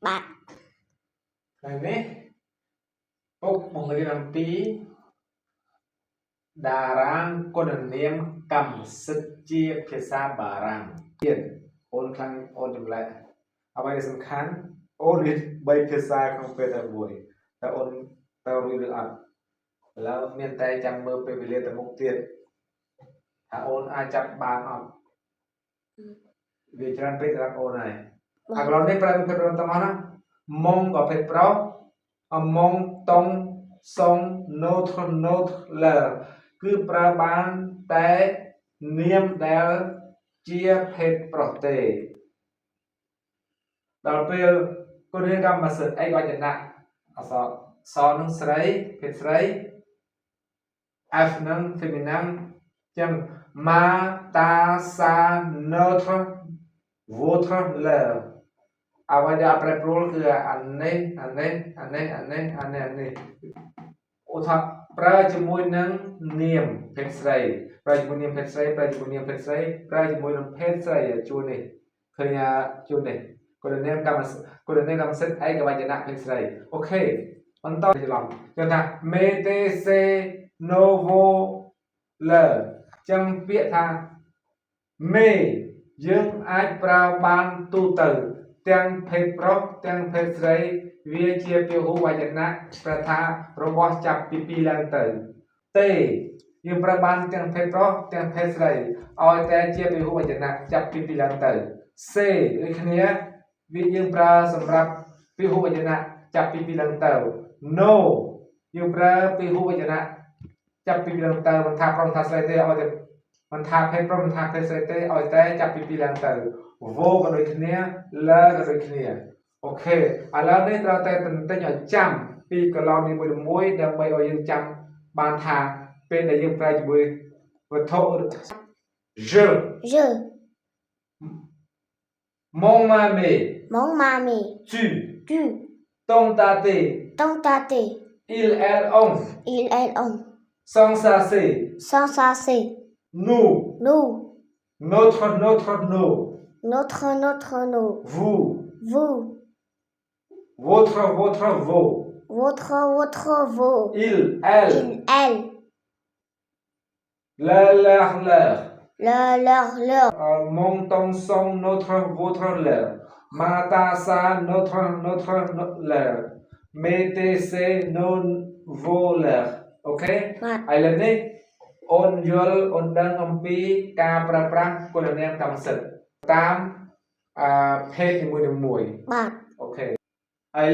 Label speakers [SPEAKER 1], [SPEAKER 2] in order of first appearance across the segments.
[SPEAKER 1] bạn
[SPEAKER 2] ថ្ងៃនេះពុកបង្រៀនអំពីតារាងគុណនាមកម្មសិទ្ធិជាភាសាបារាំងទៀតអូនខ្លាំងអូនចម្លែកអ្វីដែលសំខាន់អូនរៀន3ភាសាក្នុងពេលតែមួយតើអូនតើរួចឬអត់ឥឡូវមានតែចាំមើលពេលវេលាទៅមុខទៀតថាអូនអាចចាប់បានអត់វាច្រើនពេកសម្រាប់អូនហើយអាកន្លងនេះប្រើភាពរំតំអស់ណាម៉ុងក៏ភេទប្រុសម៉ុងតុងសុង notre notre leur គឺប្រើបានតែនាមដែលជាភេទប្រុសទេដល់ពេលគុណនាមកម្មសិទ្ធិឯកវចនៈអក្សរសនឹងស្រីភេទស្រី F នឹង feminine ចឹង ma ta sa notre votre leur អ្វីដែលប្រែប្រួលគឺអានេះឧទាហរណ៍ប្រើជាមួយនឹងនាមភេទស្រីប្រើជាមួយនាមភេទស្រីប្រើជាមួយនាមភេទស្រីប្រើជាមួយនឹងភេទស្រីជួននេះឃើញជួននេះគុណនាមកម្មសិទ្ធិឯកវចនៈភេទស្រីអូខេបន្តច្រឡំគេថា mettez novo le ចឹងពាក្យថា me យើងអាចប្រើបានទូទៅទាំងភេទប្រុសទាំងភេទស្រីវាជាពហុវចនៈប្រថារបស់ចាប់ពី2ឡើងទៅទេយើងប្រើបានទាំងភេទប្រុសទាំងភេទស្រីឲ្យតែជាពហុវចនៈចាប់ពី2ឡើងទៅ C ដូចគ្នាវាយើងប្រើសម្រាប់ពហុវចនៈចាប់ពី2ឡើងទៅ No យើងប្រើពហុវចនៈចាប់ពី2ឡើងទៅមិនថាប្រុសថាស្រីទេឲ្យតែមិនថាភេទប្រុសមិនថាភេទស្រីទេឲ្យតែចាប់ពី2ឡើងទៅ Vo ក៏ដូចគ្នា Le ក៏ដូចគ្នាអូខេឥឡូវនេះត្រូវតែទន្ទិញឲ្យចាំពីកន្លងនីមួយៗដើម្បីឲ្យយើងចាំបានថាពេលដែលយើងប្រើជាមួយវត្ថុ je mon mamé tu ton tate il elle on sans ça c'est nous notre nous vous votre vos il elle leur mon ton son notre votre leur ma ta sa notre leur mettez nos vos leur អូខេឥឡូវនេះអូនយល់អូនដឹងអំពីការប្រើប្រាស់គុណនាមកម្មសិទ្ធិតាមភេទនីមួយៗបាទអូខេឥ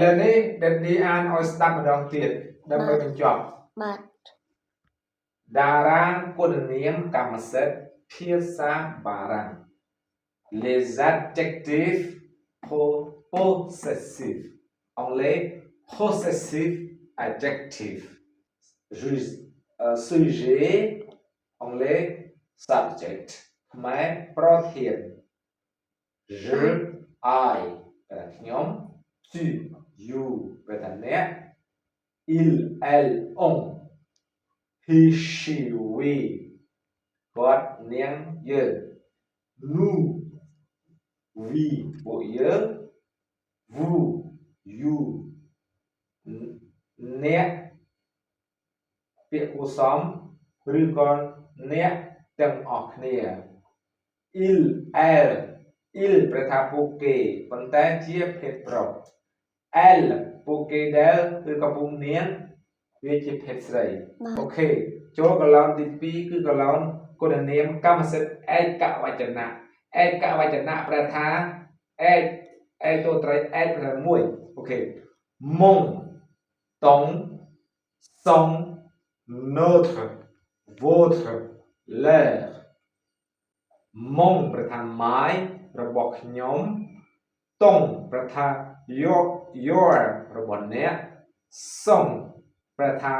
[SPEAKER 2] ឡូវនេះដែលនេះអានឲ្យស្ដាប់ម្ដងទៀតដើម្បីបញ្ចប់បាទតារាងគុណនាមកម្មសិទ្ធិភាសាបារាំង les adjectifs possessifs anglais possessive adjective sujet anglais subject ខ្មែរប្រធាន je I ខ្ញុំ tu you ប្រធានអ្នក il elle on he she we គាត់នាងយើង nous we ពួកយើង vous you អ្នកពាក្យគួរសមឬក៏អ្នកទាំងអស់គ្នា il elle il ប្រែថាពួកគេប៉ុន្តែជាភេទប្រុស elle ពួកគេដែលឬក៏ពួកនាងវាជាភេទស្រីអូខេចូលកន្លងទី2គឺកន្លងគុណនាមកម្មសិទ្ធិឯកវចនៈឯកវចនៈប្រែថាឯកតួត្រីឯកប្រែមួយអូខេ mon ton son notre votre leur mon ប្រែថា my របស់ខ្ញុំ ton ប្រែថា your របស់អ្នក son ប្រែថា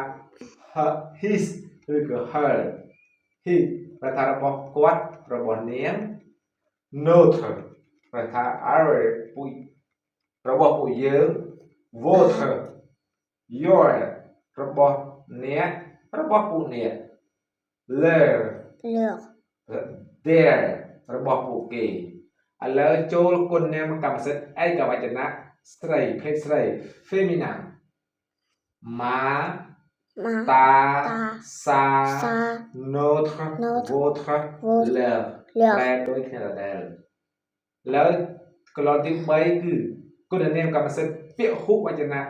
[SPEAKER 2] his ឬក៏ her he ប្រែថារបស់គាត់របស់នាង notre ប្រែថា our របស់ពួកយើង votre your របស់អ្នករបស់ពួកអ្នក leur their របស់ពួកគេឥឡូវចូលគុណនាមកម្មសិទ្ធិឯកវចនៈ ស្រីភេទស្រី feminine ម៉ា
[SPEAKER 1] ម៉ា
[SPEAKER 2] តា
[SPEAKER 1] តា
[SPEAKER 2] សា
[SPEAKER 1] សា
[SPEAKER 2] notre
[SPEAKER 1] notre
[SPEAKER 2] votre
[SPEAKER 1] votre
[SPEAKER 2] leur
[SPEAKER 1] leur
[SPEAKER 2] ប្រែដូចគ្នាដដែលឥឡូវកន្លងទី3គឺគុណនាមកម្មសិទ្ធិពាក្យហុវចនៈ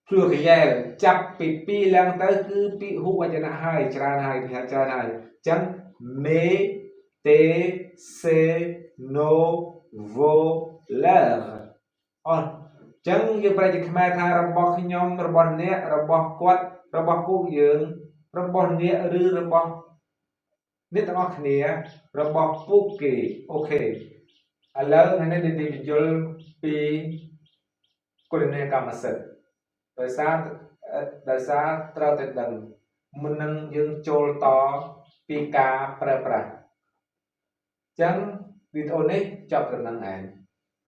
[SPEAKER 2] ព្រឿកយ៉ែលចាប់ពី2ឡើងទៅគឺពាក្យហុវចនៈហើយច្រើនហើយគេហៅច្រើនហើយអញ្ចឹង me te se no vo leur អត់អញ្ចឹងយើងប្រែជាខ្មែរថារបស់ខ្ញុំរបស់អ្នករបស់គាត់របស់ពួកយើងរបស់អ្នកឬរបស់អ្នកទាំងអស់គ្នារបស់ពួកគេអូខេឥឡូវថ្ងៃនេះនិយាយបញ្យលពីគុណនាមកម្មសិទ្ធិដោយសារត្រូវតែដឹងមុននឹងយើងចូលតពីការប្រើប្រាស់អញ្ចឹងវីដេអូនេះចប់ត្រឹមហ្នឹងឯង